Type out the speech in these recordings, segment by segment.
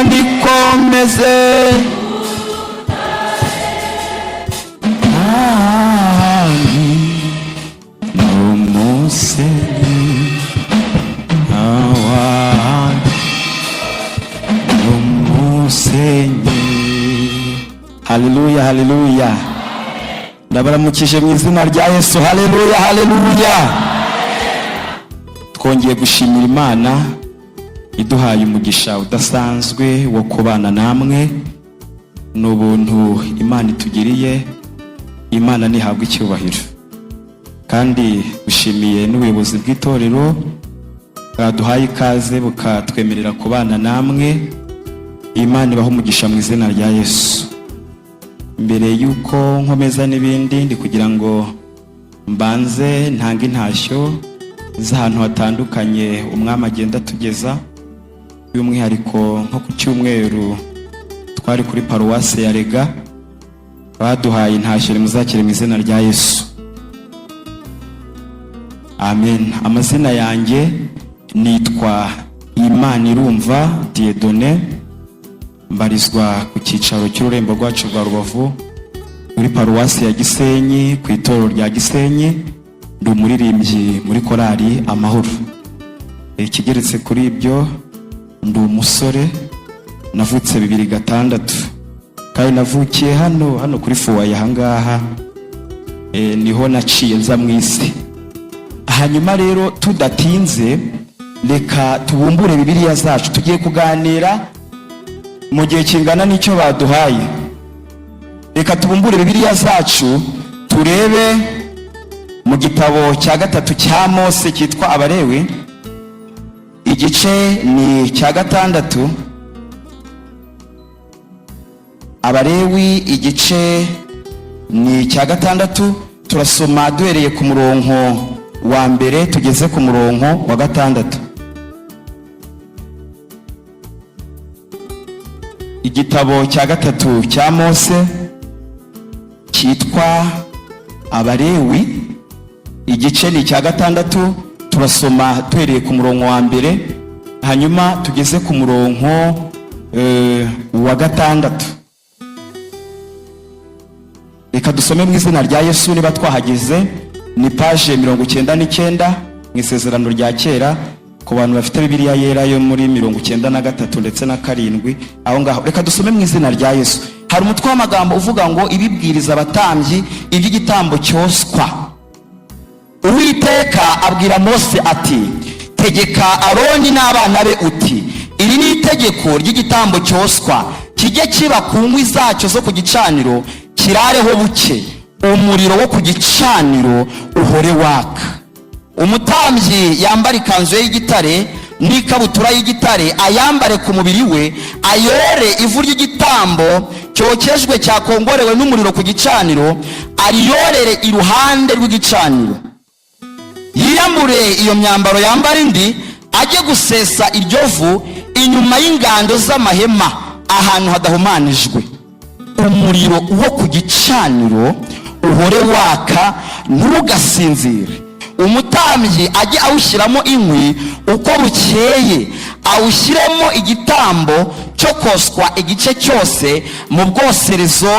nikomeze Haleluya, haleluya. Ndabaramukije mu izina rya Yesu. Haleluya, haleluya. Twongeye gushimira Imana iduhaye umugisha udasanzwe wo kubana namwe. N'ubuntu Imana itugiriye. Imana nihabwa icyubahiro. Kandi gushimiye n'ubuyobozi bw'itorero bwaduhaye ikaze bukatwemerera kubana namwe. Imana ibaho umugisha mu izina rya Yesu. Mbere yuko nkomeza n'ibindi ndi kugira ngo mbanze ntange intashyo z'ahantu hatandukanye umwami agenda tugeza, by'umwihariko nko ku cyumweru twari kuri paruwasi ya Rega baduhaye intashyo muzakire mu izina rya Yesu. Amen. Amazina yanjye nitwa Imanirumva Dieudonné, mbarizwa ku cyicaro cy'ururembo rwacu rwa Rubavu muri paruwasi ya Gisenyi ku itorero rya Gisenyi. Ndi umuririmbyi muri korali Amahoro. Ikigeretse kuri ibyo, ndi umusore navutse 2006 kandi navukiye hano kuri Fuwaye ahangaha, niho naciye nza mu isi. Hanyuma rero tudatinze reka tubumbure Bibiliya zacu, tugiye kuganira mu gihe kingana n'icyo baduhaye. Reka tubumbure Bibiliya zacu turebe mu gitabo cya 3 cya Mose cyitwa Abalewi, igice ni cya 6. Abalewi igice ni cya 6, turasoma duhereye ku murongo wa mbere tugeze ku murongo wa 6. Igitabo cya 3 cya Mose cyitwa Abalewi, igice ni cya 6, turasoma duhereye ku murongo wa mbere hanyuma tugeze ku murongo wa 6. Reka dusome mu izina rya Yesu. Niba twahageze ni page 99 mu isezerano rya kera ku bantu bafite Bibiliya yera yo muri 93 ndetse na 7 aho ngaho. Reka dusome mu izina rya Yesu. Hari umutwe w'amagambo uvuga ngo ibibwiriza abatambyi iby'igitambo cyoswa. Uwiteka abwira Mose ati, tegeka Aroni n'abana be uti, iri ni itegeko ry'igitambo cyoswa, kijye kiba ku ngwi zacyo zo ku gicaniro, kirareho buke, umuriro wo ku gicaniro uhore waka. Umutambyi yambara ikanzu y'igitare n'ikabutura y'igitare, ayambare ku mubiri we, ayore ivu ry'igitambo cyokejwe cyakongorewe n'umuriro ku gicaniro, ariyorere iruhande rw'igicaniro. Yiyambure iyo myambaro yambara indi, ajye gusesa iryo vu inyuma y'ingando z'amahema ahantu hadahumanijwe. Umuriro wo ku gicaniro uhore waka ntugasinzire. Umutambyi ajye awushyiramo inkwi uko bukeye, awushyiremo igitambo cyo koswa igice cyose mu bwoserezo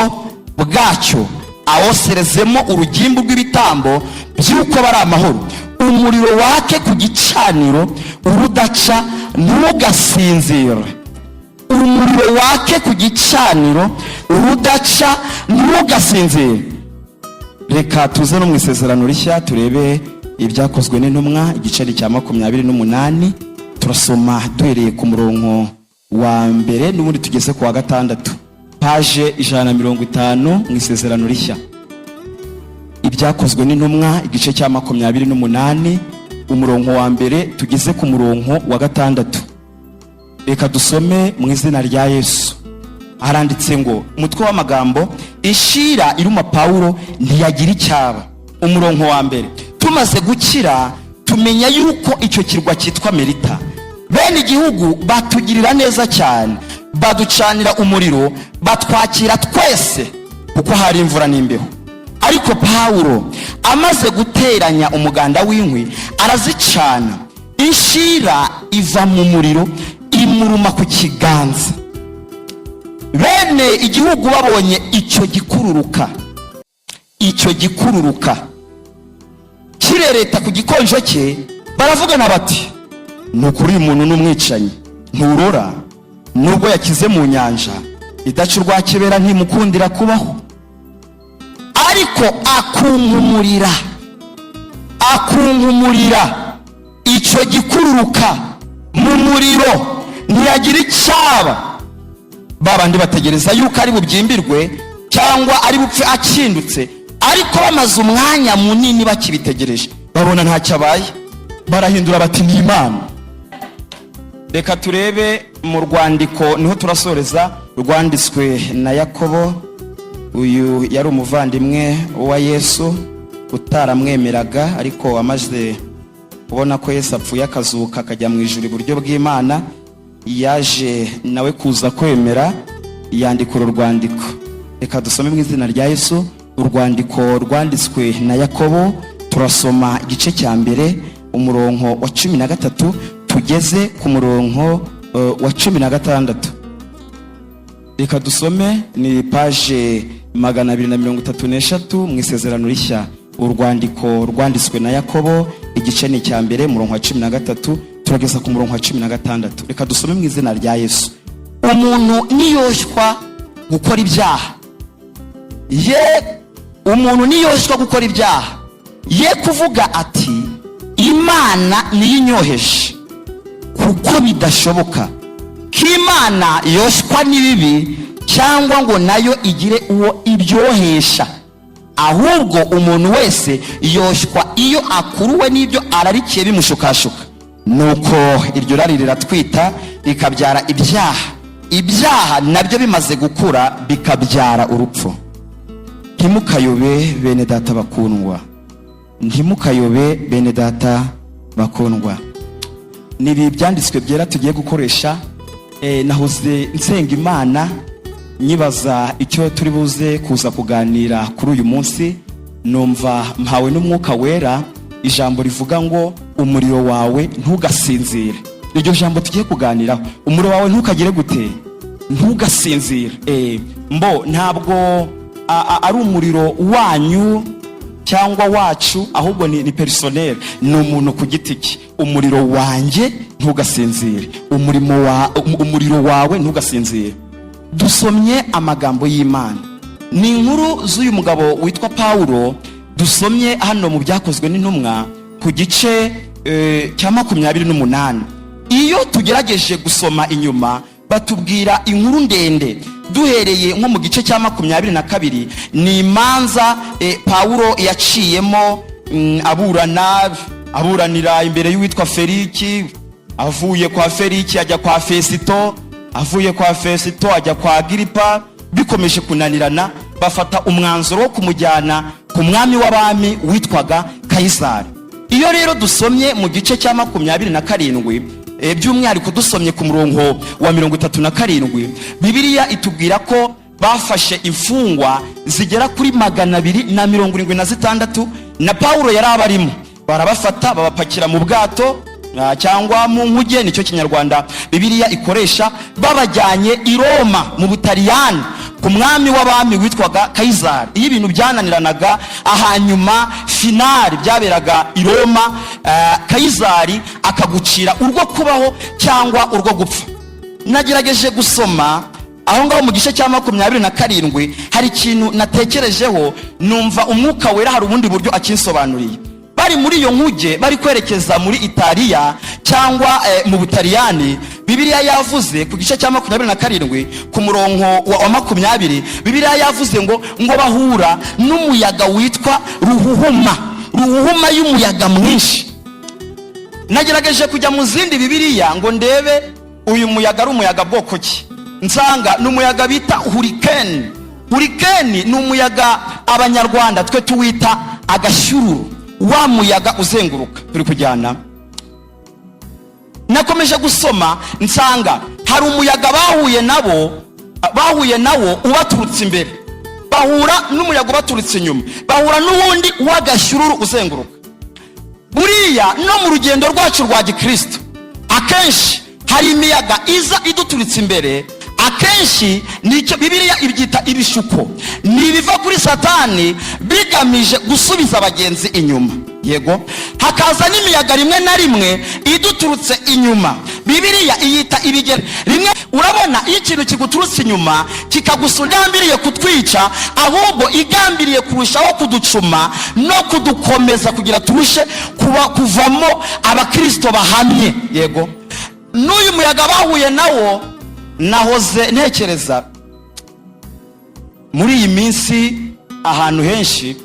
bwacyo, awoserezemo urugimbu rw'ibitambo by'uko bari amahoro. Umuriro wake ku gicaniro urudaca ntugasinzire. Umuriro wake ku gicaniro urudaca ntugasinzire. Reka tuze no mu isezerano rishya turebe ibyakozwe n'intumwa, igice cya 28. Turasoma duhereye ku murongo wa mbere n'ubundi tugeze ku wa 6, page 150 mu isezerano rishya. Ibyakozwe n'intumwa igice cya 28 umurongo wa mbere tugeze ku murongo wa 6. Reka dusome mu izina rya Yesu. Haranditse ngo, umutwe w'amagambo, ishira iruma Paulo ntiyagira icyaba. Umurongo wa mbere, tumaze gukira tumenya yuko icyo kirwa cyitwa Merita. Bene igihugu batugirira neza cyane, baducanira umuriro, batwakira twese kuko hari imvura n'imbeho. Ariko Paulo amaze guteranya umuganda w'inkwi arazicana, ishira iva mu muriro imuruma ku kiganza, bene igihugu babonye icyo gikururuka kirereta ku gikonjo cye, baravugana bati ni ukuri uyu muntu n'umwicanyi, nturora nubwo yakize mu nyanja idaca urwa kibera ntimukundira kubaho. Ariko akunkumurira icyo gikururuka mu muriro, ntiyagira icyaba. Babandi bategereza yuko ari bubyimbirwe cyangwa ari bupfe akindutse, ariko bamaze umwanya munini bakibitegereje babona ntacyo abaye, barahindura bati ni Imana. Reka turebe mu rwandiko, niho turasoreza, rwanditswe na Yakobo. Uyu yari umuvandimwe wa Yesu utaramwemeraga, ariko amaze kubona ko Yesu apfuye akazuka akajya mu ijuru iburyo bw'Imana, yaje nawe kuza kwemera, yandika uru rwandiko. Reka dusome mu izina rya Yesu. Urwandiko rwanditswe na Yakobo, turasoma igice cya mbere umurongo wa 13 tugeze ku murongo wa 16. Reka dusome, ni page 233 mu Isezerano Rishya. Urwandiko rwanditswe na Yakobo, igice ni cya mbere umurongo wa 13 turageza ku murongo wa 16. Reka dusome mu izina rya Yesu. Umuntu niyoshywa gukora ibyaha, ye kuvuga ati Imana niyinyoheje, kuko bidashoboka ko Imana yoshywa n'ibibi cyangwa ngo nayo igire uwo ibyohesha. Ahubwo umuntu wese yoshywa iyo akuruwe n'ibyo ararikiye bimushukashuka, nuko iryo rari riratwita rikabyara ibyaha nabyo bimaze gukura bikabyara urupfu. Ntimukayobe bene data bakundwa. Nibi byanditswe byera tugiye gukoresha. Nahoze nsenga Imana nyibaza icyo turi buze kuza kuganira kuri uyu munsi, numva mpawe n'Umwuka Wera ijambo rivuga ngo umuriro wawe ntugasinzire. Iryo jambo tugiye kuganiraho, umuriro wawe ntukagire gute, ntugasinzire. Ntabwo ari umuriro wanyu cyangwa wacu, ahubwo ni personnel, ni umuntu ku giti cye. Umuriro wanjye ntugasinzire, umuriro wawe ntugasinzire. Dusomye amagambo y'Imana, ni inkuru z'uyu mugabo witwa Pawulo, dusomye hano mu Byakozwe n'Intumwa ku gice cya 28. Iyo tugerageje gusoma inyuma batubwira inkuru ndende, duhereye nko mu gice cya 22, ni imanza Pawulo yaciyemo, aburanira imbere y'uwitwa Feliki, avuye kwa Feliki ajya kwa Fesito, avuye kwa Fesito ajya kwa Agiripa. Bikomeje kunanirana, bafata umwanzuro wo kumujyana ku mwami w'abami witwaga Kayisari. Iyo rero dusomye mu gice cya 27, by'umwihariko dusomye ku murongo wa 37, Bibiliya itubwira ko bafashe imfungwa zigera kuri 276, na Pawulo yari abarimo. Barabafata babapakira mu bwato cyangwa mu nkuge, nicyo kinyarwanda Bibiliya ikoresha, babajyanye i Roma mu Butaliyani ku mwami w'abami witwaga Kayisari. Iyo ibintu byananiranaga, ahanyuma finali byaberaga i Roma, Kayisari akagucira urwo kubaho cyangwa urwo gupfa. Nagerageje gusoma aho ngaho mu gice cya 27, hari ikintu natekerejeho, numva Umwuka Wera hari ubundi buryo akinsobanuriye. Bari muri iyo nkuge, bari kwerekeza muri Italiya cyangwa mu Butaliyani, Bibiliya yavuze ku gice cya 27 ku murongo wa 20, Bibiliya yavuze ngo bahura n'umuyaga witwa ruhuhuma y'umuyaga mwinshi. Nagerageje kujya mu zindi Bibiliya ngo ndebe uyu muyaga ari umuyaga bwoko ki, nsanga n'umuyaga bita hurricane. Hurricane ni umuyaga abanyarwanda twe tuwita agashyururu, wa muyaga uzenguruka. Turi kujyana, nakomeje gusoma nsanga hari umuyaga bahuye nawo ubaturutse imbere, bahura n'umuyaga ubaturutse inyuma, bahura n'uwundi w'agashyururu uzenguruka. Buriya no mu rugendo rwacu rwa Gikristo, akenshi hari imiyaga iza iduturitse imbere, akenshi nicyo Bibiliya ibyita ibishuko, ni ibiva kuri Satani bigamije gusubiza abagenzi inyuma. Yego, hakaza n'imiyaga rimwe na rimwe iduturutse inyuma, Bibiliya iyita ibigere. Rimwe urabona iyo ikintu kiguturutse inyuma kikagusugambiriye kutwica, ahubwo igambiriye kurushaho kuducuma no kudukomeza kugira turushe kuvamo abakristo bahamye. Yego, n'uyu muyaga bahuye nawo, nahoze ntekereza muri iyi minsi ahantu henshi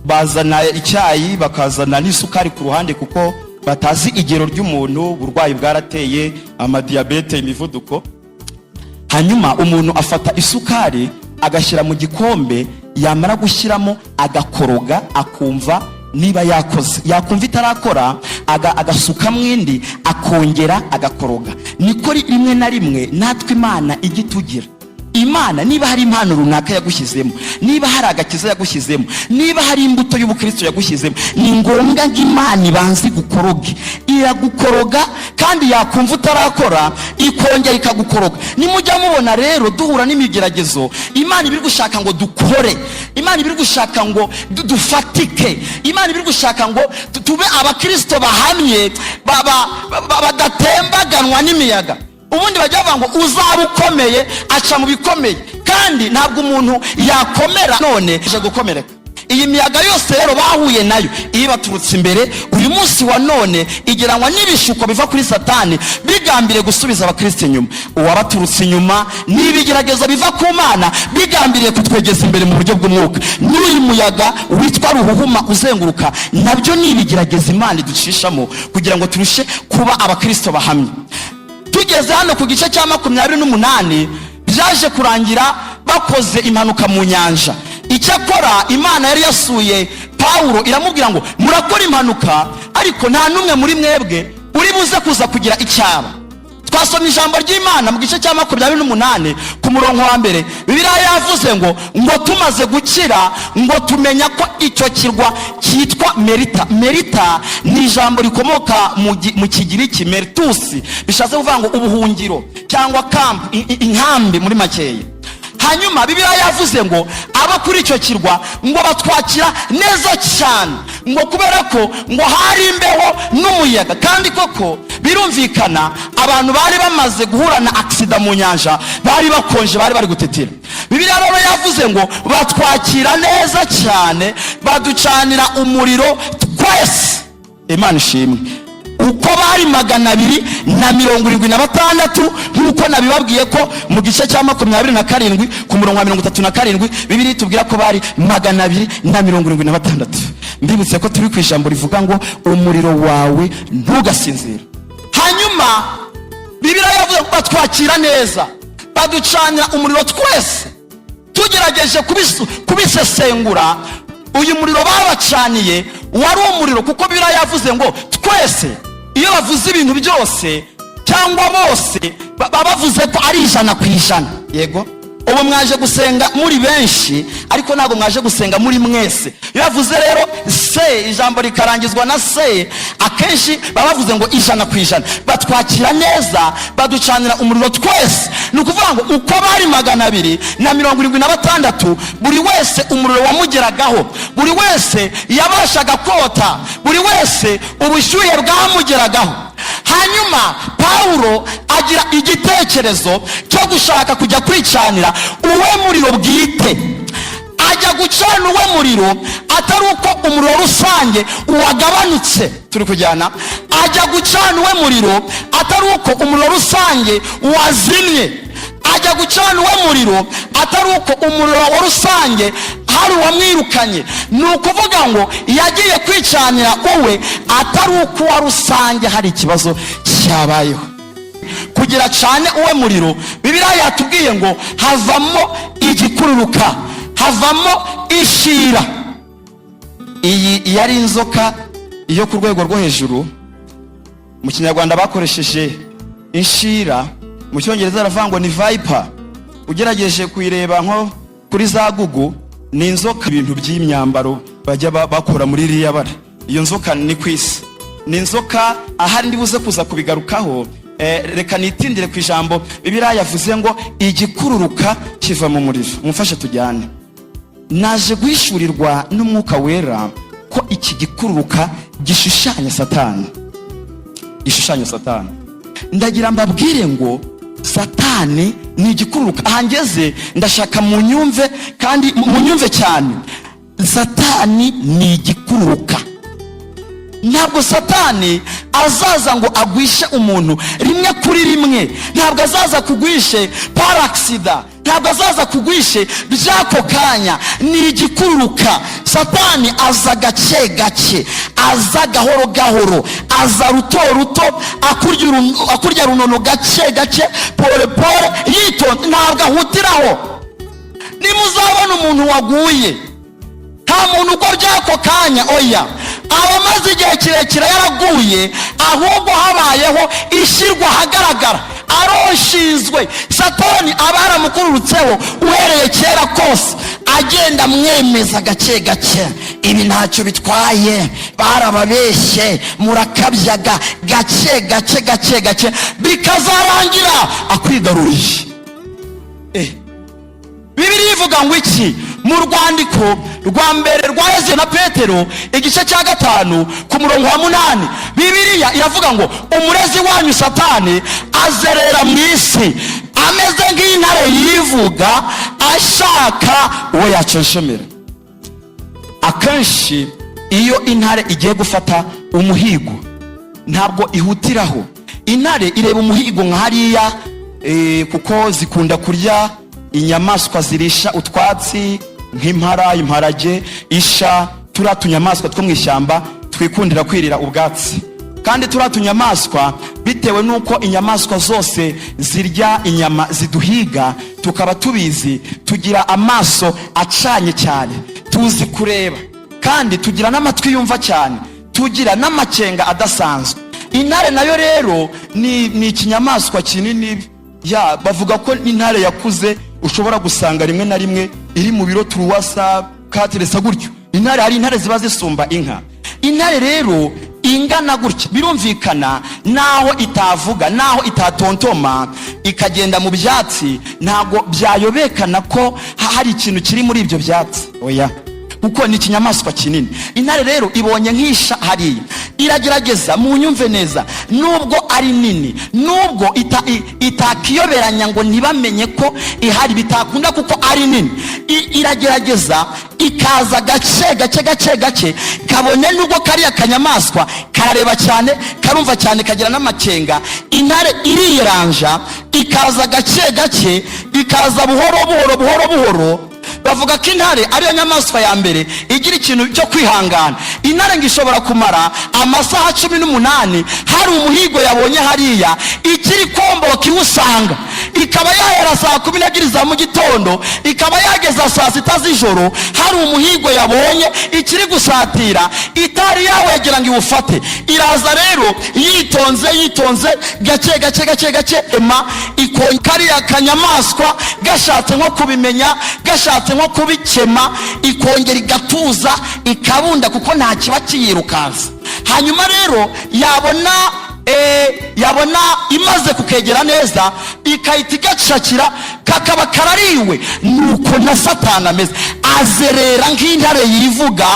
bazana icyayi bakazana n'isukari ku ruhande, kuko batazi igero ry'umuntu, uburwayi bwarateye, amadiyabete, imivuduko. Hanyuma umuntu afata isukari agashyira mu gikombe, yamara gushyiramo agakoroga, akumva niba yakoze, yakumva itarakora agasuka mwindi, akongera agakoroga. Niko rimwe na rimwe natwe Imana ijya itugira. Imana niba hari impano runaka yagushyizemo, niba hari agakiza yagushyizemo, niba hari imbuto y'ubukristo yagushyizemo, ni ngombwa ngo Imana ibanze gukoroge. Iragukoroga kandi yakumva utarakora ikongera ikagukoroga. Nimujya mubona rero duhura n'imigeragezo, Imana ibiri gushaka ngo dukore, Imana ibiri gushaka ngo dufatike, Imana ibiri gushaka ngo tube abakristo bahamye, badatembaganwa n'imiyaga. Ubundi bajya bavuga ngo uzaba ukomeye aca mu bikomeye, kandi ntabwo umuntu yakomera none aje gukomereka. Iyi miyaga yose rero bahuye nayo iyo baturutse imbere, uyu munsi wa none igeranywa n'ibishuko biva kuri Satani bigambiriye gusubiza abakristo inyuma. Uwabaturutse inyuma n'ibigeragezo biva ku Mana bigambiriye kutwegeza imbere mu buryo bw'umwuka. N'uyu muyaga witwa ruhuhuma uzenguruka, nabyo n'ibigeragezo Imana iducishamo kugira ngo turushe kuba abakristo bahamye. Tugeze hano ku gice cya 28 byaje kurangira bakoze impanuka mu nyanja. Icyakora Imana yari yasuye Pawulo iramubwira ngo murakora impanuka, ariko nta numwe muri mwebwe uri buze kuza kugira icyaba. Twasomye ijambo ry'Imana mu gice cya 28 ku murongo wa mbere. Bibiliya yavuze ngo tumaze gukira ngo tumenya ko icyo kirwa cyitwa Merita. Merita ni ijambo rikomoka mu Kigiriki Meritus, bishatse kuvuga ngo ubuhungiro cyangwa camp, inkambi muri makeya. Hanyuma Bibiliya yavuze ngo aba kuri icyo kirwa ngo batwakira neza cyane, ngo kubera ko ngo hari imbeho n'umuyaga, kandi koko birumvikana abantu bari bamaze guhura na accident mu nyanja, bari bakonje, bari gutetera. Bibiliya rero yavuze ngo batwakira neza cyane, baducanira umuriro twese. Imana ishimwe. Uko bari 276 nkuko nabibabwiye ko mu gice cya 27 ku murongo wa 37 Bibiliya itubwira ko bari 276. Mbibutse ko turi ku ijambo rivuga ngo umuriro wawe ntugasinzira. Hanyuma Bibiliya yavuze ko batwakira neza, baducanira umuriro twese. Tugerageje kubisesengura, uyu muriro babacaniye wari umuriro, kuko Bibiliya yavuze ngo twese, iyo bavuze ibintu byose cyangwa bose baba bavuze ko ari 100%. Yego, ubu mwaje gusenga muri benshi, ariko ntabwo mwaje gusenga muri mwese. Iyo bavuze rero se, ijambo rikarangizwa na se, akenshi baba bavuze ngo 100%. Batwakira neza, baducanira umuriro twese. Ni ukuvuga ngo uko bari 276, buri wese umuriro wamugeragaho, buri wese yabashaga kota, buri wese ubushyuhe bwamugeragaho. Hanyuma Pawulo agira igitekerezo cyo gushaka kujya kwicanira uwe muriro bwite. Ajya gucana uwe muriro atari uko umuriro rusange uwagabanutse, turi kujyana. Ajya gucana uwe muriro atari uko umuriro rusange wazimye. Ajya gucana uwe muriro atari uko umuriro wa rusange hari uwamwirukanye. Ni ukuvuga ngo yagiye kwicanira uwe atari uko wa rusange hari ikibazo cyabayeho. Kugira cyane uwe muriro, Bibiliya yatubwiye ngo havamo igikururuka, havamo ishira. Iyi yari inzoka iyo ku rwego rwo hejuru. Mu Kinyarwanda bakoresheje inshira, mu Cyongereza baravuga ngo ni viper. Ugerageje kuyireba nko kuri za Google, ni inzoka ibintu by'imyambaro bajya bakora muri ririya bara. Iyo nzoka ni kwisi, ni inzoka ahari ndibuze kuza kubigarukaho reka nitindire ku ijambo Bibiliya yavuze ngo igikururuka kiva mu muriro. Mumfashe tujyane. Naje guhishurirwa n'Umwuka Wera ko iki gikururuka gishushanya Satani. Gishushanya Satani. Ndagira mbabwire ngo Satani ni igikururuka. Ahangeze ndashaka munyumve, kandi munyumve cyane. Satani ni igikururuka. Ntabwo Satani azaza ngo agwishe umuntu rimwe kuri rimwe. Ntabwo azaza kugwishe par accident. Ntabwo azaza kugwishe byako kanya. Ni igikururuka. Satani aza gake gake, aza gahoro gahoro, aza ruto ruto, akurya runono gake gake, pole pole, yitonze, ntabwo ahutiraho. Nimuzabona umuntu waguye, nta muntu uko byako kanya, oya, abamaze igihe kirekire yaraguye, ahubwo habayeho ishyirwa ahagaragara, aroshinzwe. Satani aba yaramukururutseho uhereye kera kose, agenda mwemeza gake gake, ibi ntacyo bitwaye, barababeshye, murakabyaga, gake gake gake gake, bikazarangira akwigaruriye. Bibiliya ivuga ngo iki? Mu rwandiko rwa mbere rwa Yesu na Petero igice cya 5 ku murongo wa 8, Bibiliya iravuga ngo umurezi wanyu Satani azerera mu isi ameze nk'intare yivuga ashaka uwo yaconshomera. Akenshi iyo intare igiye gufata umuhigo ntabwo ihutiraho. Intare ireba umuhigo nka hariya, kuko zikunda kurya inyamaswa zirisha utwatsi nk'impara, imparage, isha, turiya tunyamaswa two mu ishyamba twikundira kwirira ubwatsi. Kandi turiya tunyamaswa bitewe nuko inyamaswa zose zirya inyama ziduhiga, tukaba tubizi, tugira amaso acanye cyane, tuzi kureba, kandi tugira n'amatwi yumva cyane, tugira n'amakenga adasanzwe. Intare nayo rero ni ikinyamaswa kinini. Bavuga ko intare yakuze ushobora gusanga rimwe na rimwe iri mu biro turuwasa kateresa gutyo. Intare, hari intare ziba zisumba inka. Intare rero ingana gutya, birumvikana naho itavuga, naho itatontoma, ikagenda mu byatsi, ntago byayobekana ko hari ikintu kiri muri ibyo byatsi, oya, kuko ni ikinyamaswa kinini. Intare rero ibonye nk'isha hariya, iragerageza, munyumve neza, nubwo ari nini, nubwo itakiyoberanya ngo ntibamenye ko ihari, bitakunda kuko ari nini, iragerageza ikaza gake gake gake gake, kabone nubwo kariya kanyamaswa karareba cyane, karumva cyane, kagira n'amakenga. Intare iriyeranja, ikaza gake gake, ikaza buhoro buhoro buhoro buhoro. Bavuga ko intare ariyo nyamaswa ya mbere igira ikintu cyo kwihangana. Intare ngo ishobora kumara amasaha 18 hari umuhigo yabonye hariya, ikiri komboka iwusanga, ikaba yahera saa 12 za mu gitondo, ikaba yageza saa 6 z'ijoro, hari umuhigo yabonye ikiri gusatira, itari yawegera ngo iwufate. Iraza rero yitonze gake gake gake gake, kariya kanyamaswa gashatse nko kubimenya, gashatse nko kubikema, ikongera igatuza, ikabunda, kuko nta kiba kiyirukansa. Hanyuma rero yabona imaze kukegera neza, ikahita igacakira, kakaba karariwe. Nuko na Satani ameze, azerera nk'intare yivuga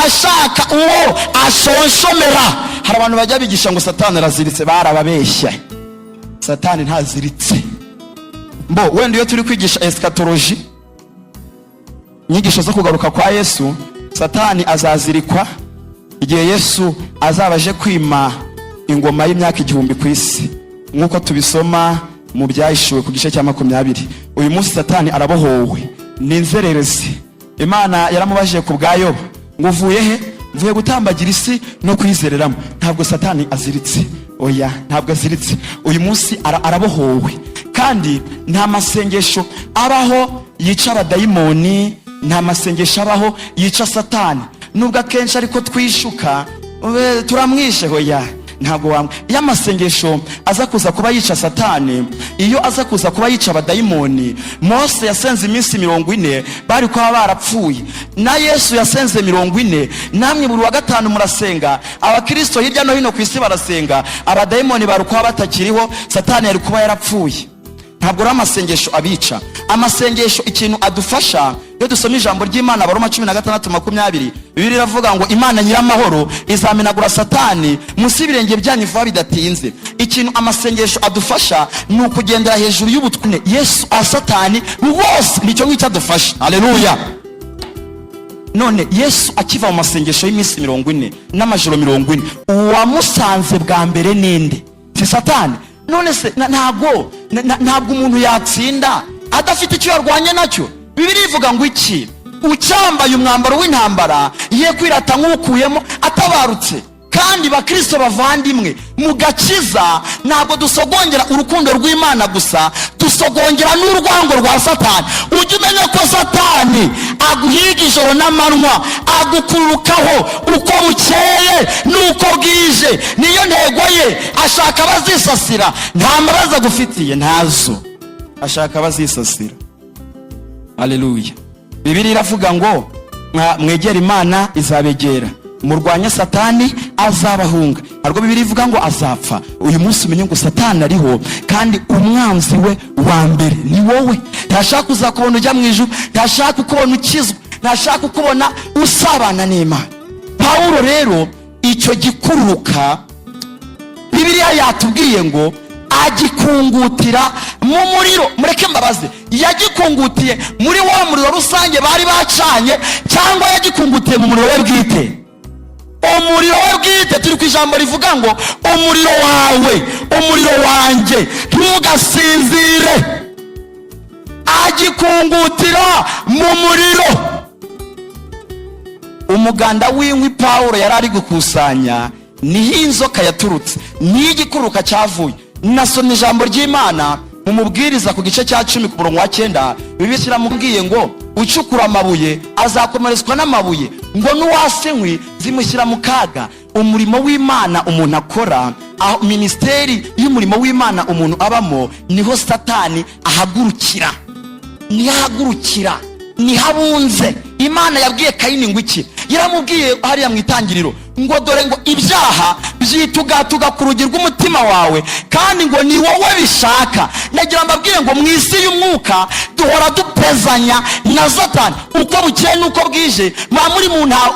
ashaka uwo ashonshomera. Hari abantu bajya bigisha ngo Satani araziritse, barababeshya. Satani ntaziritse. Wenda iyo turi kwigisha eschatology, inyigisho zo kugaruka kwa Yesu, Satani azazirikwa igihe Yesu azabaje kwima ingoma y'imyaka 1000 ku isi, nk'uko tubisoma mu Byahishuwe ku gice cya 20. Uyu munsi Satani arabohowe, ni inzererezi. Imana yaramubajije ku bwa Yobu ngo uvuye he? Mvuye gutambagira isi no kwizereramo. Ntabwo Satani aziritse, oya, ntabwo aziritse. Uyu munsi arabohowe, kandi nta masengesho abaho yica abadayimoni, nta masengesho abaho yica Satani. Nubwo akenshi ariko twishuka turamwishe, oya, ntabwo iyo amasengesho aza kuza kuba yica Satani, iyo aza kuza kuba yica abadayimoni, Mose yasenze iminsi 40 bari kuba barapfuye, na Yesu yasenze 40, namwe buri wa gatanu murasenga, abakristo hirya no hino ku isi barasenga, abadayimoni bari kuba batakiriho, Satani yari kuba yarapfuye. Ntabwo ari amasengesho abica. Amasengesho ikintu adufasha, iyo dusoma ijambo ry'Imana Abaroma 16:20, Bibiliya iravuga ngo Imana nyiramahoro izamenagura Satani munsi y'ibirenge byanyu vuba bidatinze. Ikintu amasengesho adufasha ni ukugendera hejuru y'ubutware Yesu Satani bose, nicyo ngicyo adufasha. Haleluya. None Yesu akiva mu masengesho y'iminsi 40 n'amajoro 40, uwamusanze bwa mbere ninde? Si Satani. None se ntabwo umuntu yatsinda adafite icyo yarwanye nacyo. Bibiliya ivuga ngo iki? Ucyambaye umwambaro w'intambara ye kwirata nk'ukuyemo atabarutse. Kandi bakristo bavandimwe, mu gakiza ntabwo dusogongera urukundo rw'Imana gusa, dusogongera n'urwango rwa Satani. Ujye umenya ko Satani aguhiga ijoro n'amanywa, agukururukaho uko bukeye n'uko bwije. Niyo ntego ye, ashaka abazisasira. Nta mbabazi agufitiye, ntazo, ashaka abazisasira. Haleluya. Bibiliya iravuga ngo mwegera Imana izabegera, murwanya Satani azabahunga. Ariko Bibiliya ivuga ngo azapfa. Uyu munsi umenye ngo Satani ariho, kandi umwanzi we wa mbere ni wowe. Ntashaka kuzakubona ujya mu ijuru, ntashaka ukubona ukizwa, ntashaka ukubona usabana n'Imana. Pawulo rero icyo gikururuka Bibiliya yatubwiye ngo agikungutira mu muriro. Mureke mbabaze, yagikungutiye muri wa muriro rusange bari bacanye, cyangwa yagikungutiye mu muriro we bwite? Umuriro we bwite. Turi ku ijambo rivuga ngo umuriro wawe, umuriro wanjye ntugasinzire. Agikungutira mu muriro. Umuganda w'inkwi Pawulo yari ari gukusanya niho inzoka yaturutse, niho igikuruka cyavuye. Nasomye ijambo ry'Imana mu Mubwiriza ku gice cya 10 ku murongo wa 9. Bibiliya iramubwiye ngo ucukura amabuye azakomerezwa n'amabuye, ngo n'uwasenkwi zimushyira mu kaga. Umurimo w'Imana umuntu akora, ministeri y'umurimo w'Imana umuntu abamo, niho Satani ahagurukira, nihagurukira, nihabunze. Imana yabwiye Kayini ngo iki? Yaramubwiye hariya mu itangiriro ngo dore ngo ibyaha byitugatuga ku rugi rw'umutima wawe, kandi ngo ni wowe bishaka. Nagira mbabwire ngo mu isi y'umwuka duhora dupezanya na Satani uko bukeye n'uko bwije.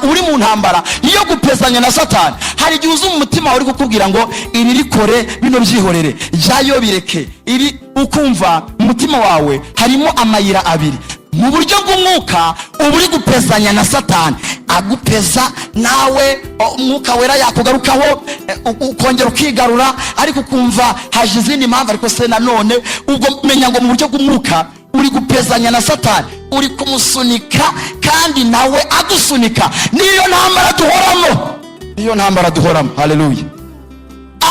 Uri mu ntambara iyo gupezanya na Satani. Hari igihe uza mu mutima uri kukubwira ngo ibi bikore, bino byihorere, jyayo bireke. Ibi ukumva mu mutima wawe harimo amayira abiri. Mu buryo bw'umwuka uba uri gupezanya na Satani, agupeza nawe umwuka wera yakugarukaho, ukongera ukigarura, ariko ukumva haje izindi mpamvu. Ariko se nanone ubwo menya ngo mu buryo bw'umwuka uri gupezanya na Satani, uri kumusunika kandi nawe agusunika. Niyo ntambara duhoramo, niyo ntambara duhoramo. Haleluya.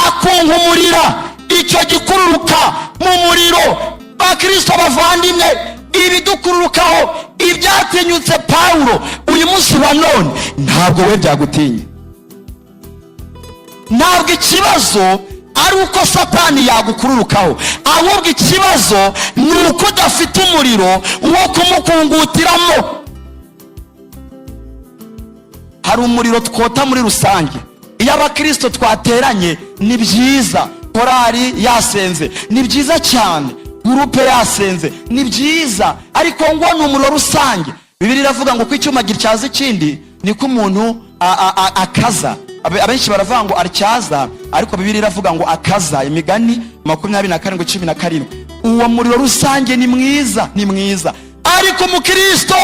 Akunkumurira icyo gikururuka mu muriro. Bakristo bavandimwe, ibidukururukaho ibyatinyutse Pawulo uyu munsi wa none ntabwo we byagutinya. Ntabwo ikibazo ari uko Satani yagukururukaho, ahubwo ikibazo ni uko udafite umuriro wo kumukungutiramo. Hari umuriro twota muri rusange. Iyo abakristo twateranye ni byiza, korari yasenze ni byiza cyane, gurupe yasenze ni byiza, ariko ngo ni umuriro rusange. Bibiliya iravuga ngo kw'icyuma gityaza ikindi niko umuntu akaza. Abenshi baravuga ngo atyaza, ariko Bibiliya iravuga ngo akaza. Imigani 27:17. Uwo muriro rusange ni mwiza, ni mwiza. Ariko umukristo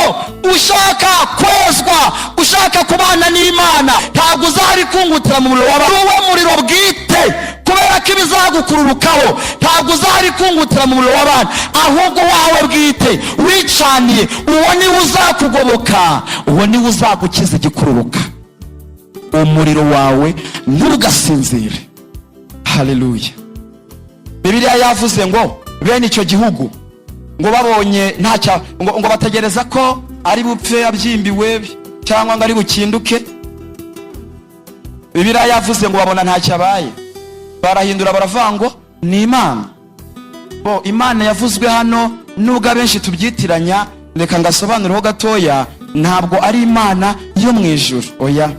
ushaka kwezwa, ushaka kubana n'Imana, ntabwo uzari kungutira mu muriro w'uwo muriro bwite, kubera ko ibizagukururukaho. Ntabwo uzari kungutira mu muriro w'abana, ahubwo wawe bwite wicaniye. Uwo niwe uzakugoboka, uwo niwe uzagukiza igikururuka. Umuriro wawe ntugasinzire. Haleluya. Bibiliya yavuze ngo bene icyo gihugu ngo babonye ntacyo, ngo bategereza ko ari bupfe abyimbiwe cyangwa ngo ari bukinduke. Bibiliya yavuze ngo babona ntacyo abaye, barahindura baravuga ngo ni Imana. Imana yavuzwe hano nubwo abenshi tubyitiranya, reka ngasobanureho gatoya, ntabwo ari Imana yo mu ijuru, oya.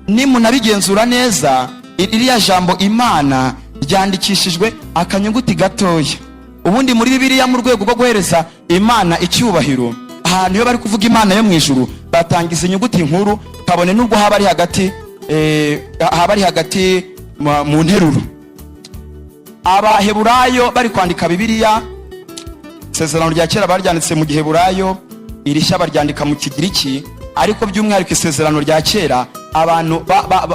Nimunabigenzura neza, iriya jambo Imana ryandikishijwe akanyuguti gatoya. Ubundi muri Bibiliya mu rwego rwo guhereza Imana icyubahiro, ahantu iyo bari kuvuga Imana yo mu ijuru batangiza inyuguti nkuru, kabone nubwo haba ari hagati mu nteruro. Abaheburayo bari kwandika Bibiliya, isezerano rya kera baryanditse mu Giheburayo, irishya baryandika mu Kigiriki, ariko by'umwihariko isezerano rya kera abantu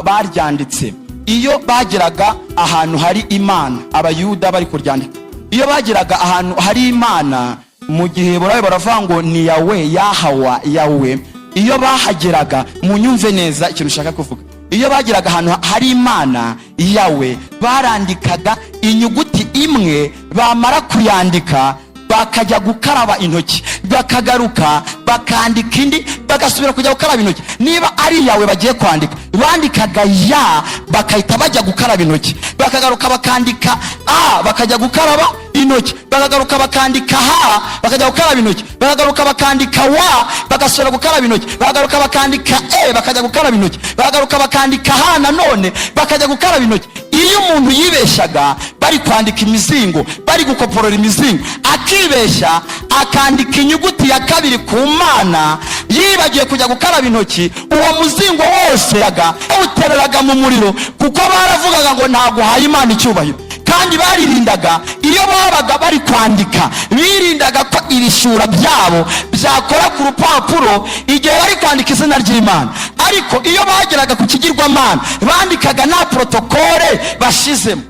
baryanditse iyo bageraga ahantu hari Imana. Abayuda bari kuryandika, iyo bageraga ahantu hari Imana mu Giheburayo baravuga ngo ni Yawe, Yahawa, Yawe. Iyo bahageraga, munyumve neza ikintu ushaka kuvuga, iyo bageraga ahantu hari Imana Yawe, barandikaga inyuguti imwe, bamara kuyandika bakajya gukaraba intoki, bakagaruka bakandika indi, bagasubira kujya gukaraba intoki. Niba ari Yawe bagiye kwandika, bandikaga ya, bakahita bajya gukaraba intoki, bakagaruka bakandika a, bakajya gukaraba intoki, bakagaruka bakandika ha, bakajya gukaraba intoki, bakagaruka bakandika wa, bagasubira gukaraba intoki, bakagaruka bakandika e, bakajya gukaraba intoki, bakagaruka bakandika ha nanone, bakajya gukaraba intoki. Iyo umuntu yibeshaga bari kwandika imizingo, bari gukoporora imizingo, akibeshya akandika inyuguti ya kabiri ku Mana, yibagiye kujya gukaraba intoki, uwo muzingo wose yawutereraga mu muriro, kuko baravugaga ngo ntabwo haye Imana icyubahiro. Kandi baririndaga, iyo babaga bari kwandika, birindaga ko ibishura byabo byakora ku rupapuro igihe bari kwandika izina ry'Imana. Ariko iyo bageraga ku kigirwamana, bandikaga nta protokole bashizemo.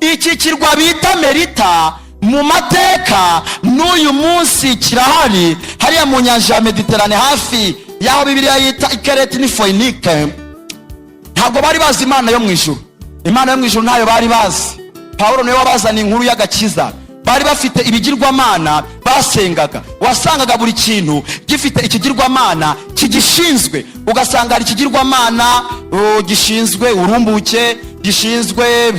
Iki kirwa bita Merita mu mateka n'uyu munsi kirahari, hariya mu nyanja ya Mediterane, hafi yaho Bibiliya yita Ikereti ni Foinike. Ntabwo bari bazi Imana yo mu ijuru. Imana yo mu ijuru ntayo bari bazi. Pawulo niwe wabazana inkuru y'agakiza. Bari bafite ibigirwamana basengaga, wasangaga buri kintu gifite ikigirwamana kigishinzwe. Ugasanga hari ikigirwamana gishinzwe urumbuke, gishinzwe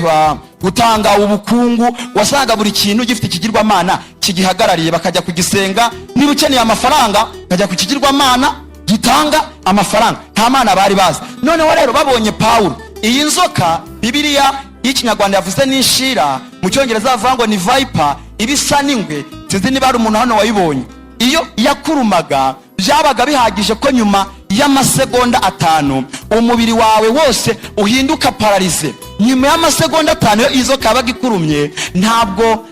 gutanga ubukungu, wasanga buri kintu gifite ikigirwamana kigihagarariye, bakajya kugisenga. Niba ukeneye amafaranga bakajya ku kigirwamana gitanga amafaranga. Nta Mana bari bazi. Noneho rero babonye Pawulo, iyi nzoka Bibiliya y'Ikinyarwanda yavuze n'ishira, mu Cyongereza bavuga ngo ni viper, ibisa n'ingwe. Sinzi niba ari umuntu hano wayibonye. Iyo yakurumaga byabaga bihagije ko nyuma y'amasegonda 5 umubiri wawe wose uhinduka paralize. Nyuma y'amasegonda 5 iyo izoka yabaga ikurumye, ntabwo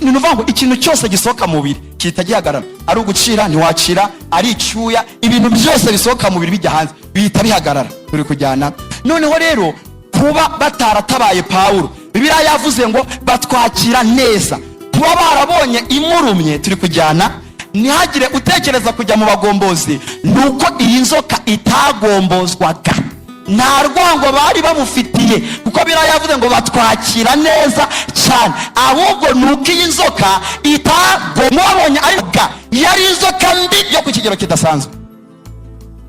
nivuga ngo ikintu cyose gisohoka mu mubiri kita gihagarara. Ari ugucira ntiwacira, ari icyuya, ibintu byose bisohoka mu mubiri bijya hanze bihita bihagarara. Turi kujyana. Noneho rero kuba bataratabaye Pawulo, Bibiliya yavuze ngo batwakira neza. Kuba barabonye imurumye, turi kujyana, ntihagire utekereza kujya mu bagombozi, nuko iyi nzoka itagombozwaga. Nta rwango bari bamufitiye, kuko Bibiliya yavuze ngo batwakira neza cyane. Ahubwo nuko iyi nzoka itagomubonye, ariko yari inzoka mbi yo ku kigero kidasanzwe.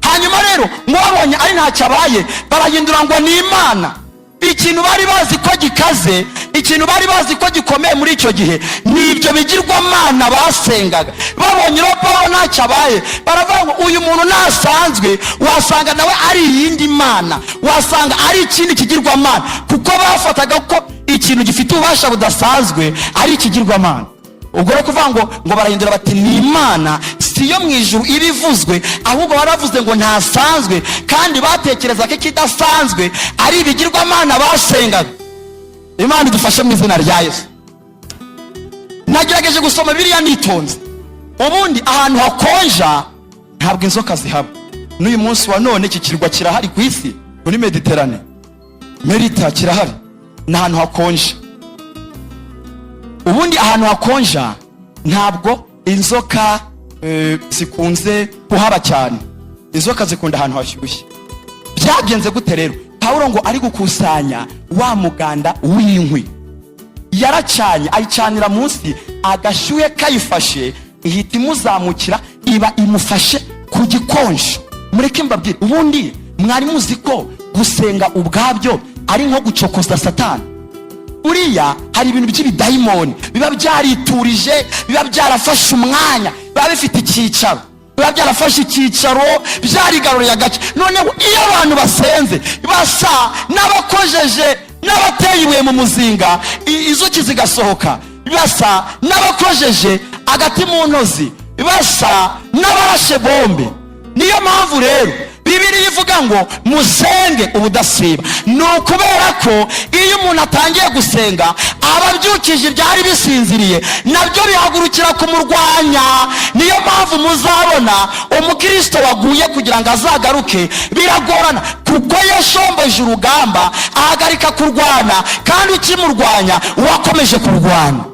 Hanyuma rero mwabonye ari ntacyo abaye, barahindura ngo ni Imana. Ikintu bari bazi ko gikaze, ikintu bari bazi ko gikomeye muri icyo gihe, ni ibyo bigirwamana basengaga. Babonye rero Pawulo ntacyo abaye, baravuga ngo uyu muntu nasanzwe, wasanga nawe ari iyindi Mana, wasanga ari ikindi kigirwamana, kuko bafataga ko ikintu gifite ububasha budasanzwe ari ikigirwamana. Ubwo rero kuvuga ngo barahindura bati ni Imana, si yo mu ijuru ibivuzwe, ahubwo baravuze ngo ntasanzwe, kandi batekereza ko ikidasanzwe ari ibigirwamana basengaga. Imana idufashe mu izina rya Yesu. Nagerageje gusoma Bibiliya nitonze. Ubundi ahantu hakonja ntabwo inzoka zihaba. N'uyu munsi wa none iki kirwa kirahari ku isi, muri Mediterane. Merita kirahari, ni ahantu hakonja. Ubundi ahantu hakonja ntabwo inzoka zikunze kuhaba cyane. Inzoka zikunda ahantu hashyushye. Byagenze gute rero? Pawulo ngo ari gukusanya wa muganda w'inkwi, yaracanye, ayicanira munsi, agashyuhe kayifashe ihita imuzamukira, iba imufashe ku gikonje. Mureke mbabwire, ubundi mwari muzi ko gusenga ubwabyo ari nko gucokoza Satani? Uriya hari ibintu by'ibidayimoni biba byariturije, biba byarafashe umwanya, biba bifite icyicaro, biba byarafashe icyicaro, byarigaruriye agace. Noneho iyo abantu basenze basa n'abakojeje n'abateye ibuye mu muzinga, inzuki zigasohoka, basa n'abakojeje agati mu ntozi, basa n'abarashe bombe. Niyo mpamvu rero Bibiliya ivuga ngo musenge ubudasiba. Ni ukubera ko iyo umuntu atangiye gusenga aba abyukije ibyari bisinziriye, nabyo bihagurukira kumurwanya. Niyo mpamvu muzabona umukristo waguye kugira ngo azagaruke biragorana, kuko yashombeje urugamba ahagarika kurwana, kandi ukimurwanya wakomeje kurwana.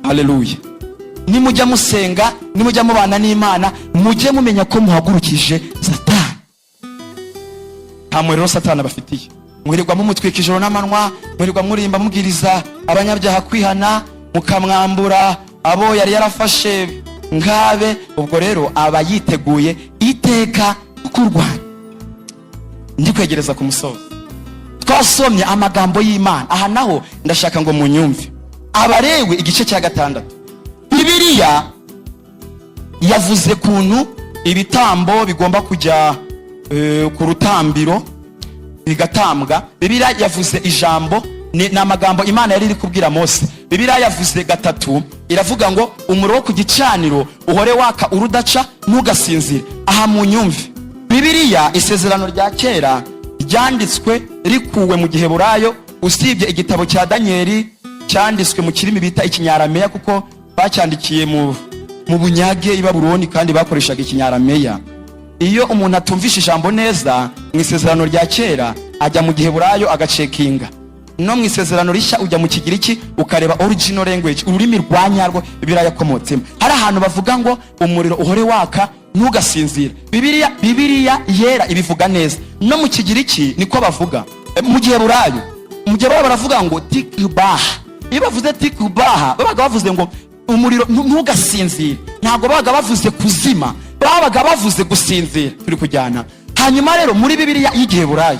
Haleluya. Nimujya musenga, nimujya mubana n'Imana, mujye mumenya ko muhagurukije Satani. Nta muriro Satani abafitiye. Mwirirwa mumutwika ijoro n'amanywa, mwirirwa murimba mubwiriza abanyabyaha kwihana, mukamwambura abo yari yarafashe ngabe. Ubwo rero aba yiteguye iteka kurwana. Ndi kwegereza ku musozo. Twasomye amagambo y'Imana. Aha naho ndashaka ngo munyumve. Abalewi igice cya 6. Bibiliya yavuze kuntu ibitambo bigomba kujya ku rutambiro bigatambwa. Bibiliya yavuze ijambo, ni amagambo Imana yari iri kubwira Mose. Bibiliya yavuze 3, iravuga ngo umuriro wo ku gicaniro uhore waka urudaca, ntugasinzire. Aha munyumve. Bibiliya isezerano rya kera ryanditswe rikuwe mu Giheburayo, usibye igitabo cya Danieli cyanditswe mu kirimi bita Ikinyarameya, kuko bacyandikiye mu bunyage i Babuloni kandi bakoreshaga Ikinyarameya. Iyo umuntu atumvisha ijambo neza mu isezerano rya kera ajya mu Giheburayo agacekinga, no mu isezerano rishya ujya mu Kigiriki ukareba original language, ururimi rwanyarwo Bibiliya yakomotsemo. Hari ahantu bavuga ngo umuriro uhore waka ntugasinzira. Bibiliya yera ibivuga neza. No mu Kigiriki niko bavuga. Mu Giheburayo baravuga ngo tikbaha. Iyo bavuze tikbaha babaga bavuze ngo umuriro ntugasinzire, ntabwo babaga bavuze kuzima, babaga bavuze gusinzira. Turi kujyana. Hanyuma rero muri Bibiliya y'Igiheburayo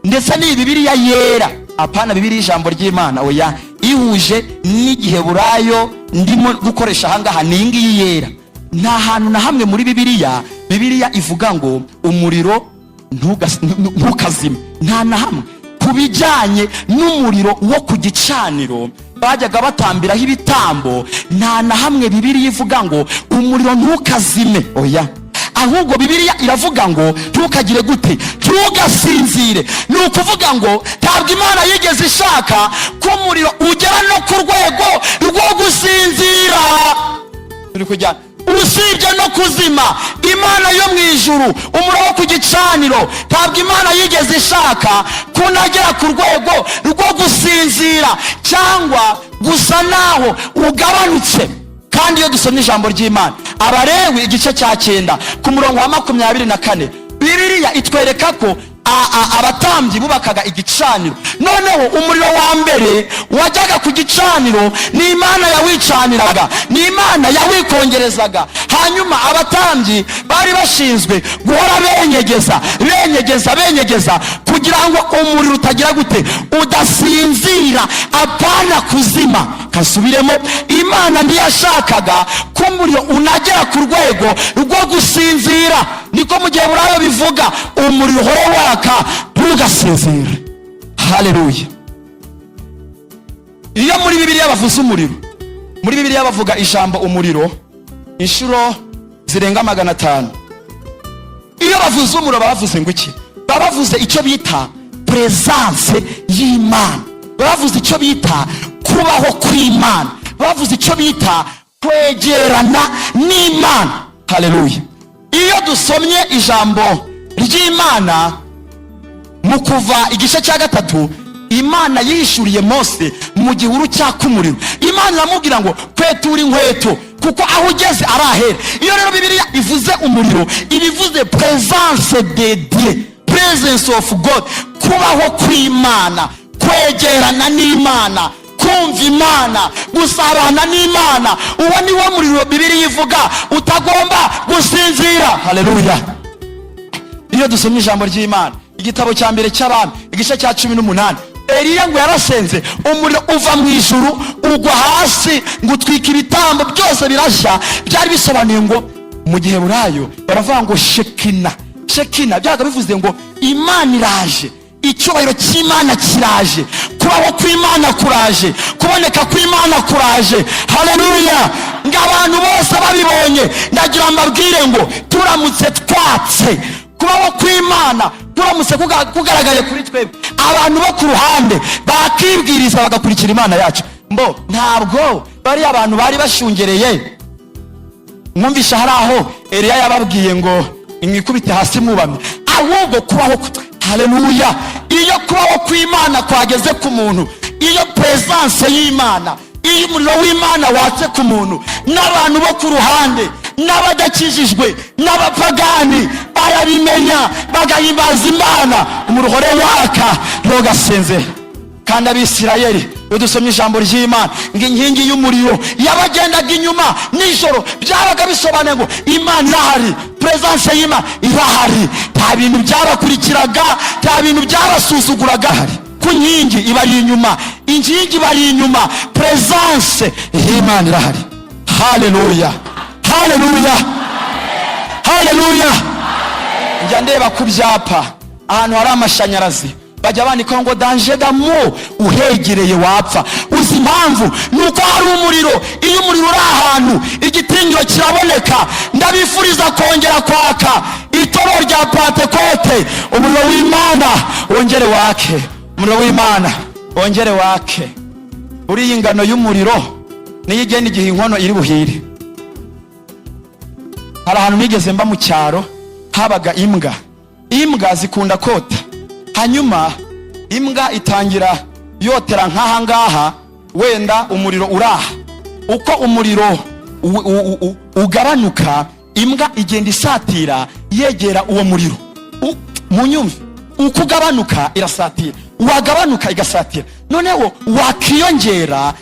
ndetse ni Bibiliya yera, apana Bibiliya ijambo ry'Imana, oya, ihuje n'Igiheburayo ndimo gukoresha ahangaha ningi yera. Nta hantu na hamwe muri Bibiliya ivuga ngo umuriro ntukazime. Nta na hamwe. Kubijyanye n'umuriro wo ku gicaniro bajyaga batambiraho ibitambo, nta na hamwe Bibiliya ivuga ngo umuriro ntukazime, oya. Ahubwo Bibiliya iravuga ngo ntukagire gute, ntugasinzire. Ni ukuvuga ngo ntabwo Imana yigeze ishaka ko umuriro ugera no ku rwego rwo gusinzira. Turi kujyana. Usibye no kuzima, Imana yo mu ijuru, umuriro wo ku gicaniro, ntabwo Imana yigeze ishaka kunagera ku rwego rwo gusinzira cyangwa gusa naho ugabanutse. Kandi iyo dusomye ijambo ry'Imana, Abalewi igice cya 9 ku murongo wa 24, Bibiliya itwereka ko abatambyi bubakaga igicaniro. Noneho umuriro wa mbere wajyaga ku gicaniro ni Imana yawicaniraga, ni Imana yawikongerezaga. Hanyuma abatambyi bari bashinzwe guhora benyegeza kugira ngo umuriro utagira gute, udasinzira, apana kuzima. Kasubiremo, Imana ntiyashakaga ko umuriro unagera ku rwego rwo gusinzira. Niko mu Giheburayo bivuga, umuriro uhore waka ntugasinzire. Haleluya. Iyo muri Bibiliya bavuze umuriro, muri Bibiliya bavuga ijambo umuriro inshuro zirenga 500. Iyo bavuze umuriro bavuze ngo iki? Bavuze icyo bita presence y'Imana, bavuze icyo bita kubaho kw'Imana, bavuze icyo bita kwegerana n'Imana. Haleluya. Iyo dusomye ijambo ry'Imana mu Kuva igice cya 3, Imana yihishuriye Mose mu gihuru cyaka umuriro. Imana iramubwira ngo kwetura inkweto kuko aho ugeze arahera. Iyo rero Bibiliya ivuze umuriro, ibivuze presence de Dieu, presence of God, kubaho kw'Imana, kwegerana n'Imana, kumva Imana, gusabana n'Imana. Uwo ni wo muriro Bibiliya ivuga utagomba gusinzira. Haleluya. Iyo dusomye ijambo ry'Imana, igitabo cya mbere cy'Abami igice cya 18. Eliya ngo yarasenze, umuriro uva mu ijuru ugwa hasi ngo utwika ibitambo byose birashya. Byari bisobanuye ngo mu gihe burayo baravuga ngo Shekina. Shekina byaga bivuze ngo Imana iraje, icyubahiro cy'Imana kiraje, kubaho kw'Imana kuraje, kuboneka kw'Imana kuraje. Haleluya! Ng'abantu bose babibonye ndagira mbabwire ngo turamutse twatse kubaho kw'Imana, turamutse kugaragaye kuri twebwe, abantu bo ku ruhande bakibwiriza bagakurikira Imana yacu, ntabwo bari abantu bari bashungereye. Mwumvisha hari aho Eliya yababwiye ngo imwikubite hasi mubamye, ahubwo kubaho. Haleluya! Iyo kubaho kw'Imana kwageze ku muntu, iyo presence y'Imana, iyo umuriro w'Imana watse ku muntu, n'abantu bo ku ruhande n'abadakijijwe n'abapagani barabimenya bagahimbaza Imana, umuriro waka rogasenze. Kandi Abisirayeli dusomye ijambo ry'Imana ngo inkingi y'umuriro yabagendaga inyuma nijoro, byabaga bisobanuye ngo Imana irahari, presence y'Imana irahari. Nta bintu byabakurikiraga, nta bintu byabasuzuguraga. Ku nkingi ibari inyuma, inkingi ibari inyuma, presence y'Imana irahari. Haleluya, haleluya, haleluya. Njya ndeba ku byapa ahantu hari amashanyarazi bajya bandika ngo danger d'amour, uhegereye wapfa. Uzi impamvu? Nuko hari umuriro. Iyo umuriro uri ahantu igitinyiro kiraboneka. Ndabifuriza kongera kwaka itoro rya Pentekote, umuriro w'Imana wongere wake, umuriro w'Imana wongere wake. Uri ingano y'umuriro niyo igenda igihe inkono iri buhire. Hari ahantu nigeze mba mu cyaro habaga imbwa. Imbwa zikunda kota, hanyuma imbwa itangira yotera nk'aha ngaha, wenda umuriro uraha. Uko umuriro ugabanuka, imbwa igenda isatira yegera uwo muriro. Munyumve, uko ugabanuka irasatira, wagabanuka igasatira, noneho wakiyongera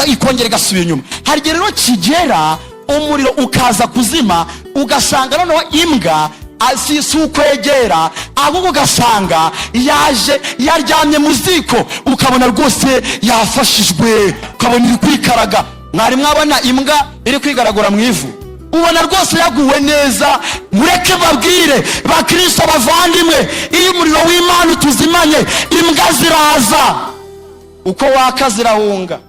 ikongera igasubira inyuma. Hari igihe rero kigera umuriro ukaza kuzima, ugasanga noneho imbwa si ukwegera, ahubwo ugasanga yaje yaryamye mu ziko, ukabona rwose yafashijwe, ukabona iri kwikaraga. Mwari mwabona imbwa iri kwigaragura mu ivu? Ubona rwose yaguwe neza. Mureke babwire bakristo bavandimwe, iyo umuriro w'Imana utuzimanye, imbwa ziraza, uko waka zirahunga,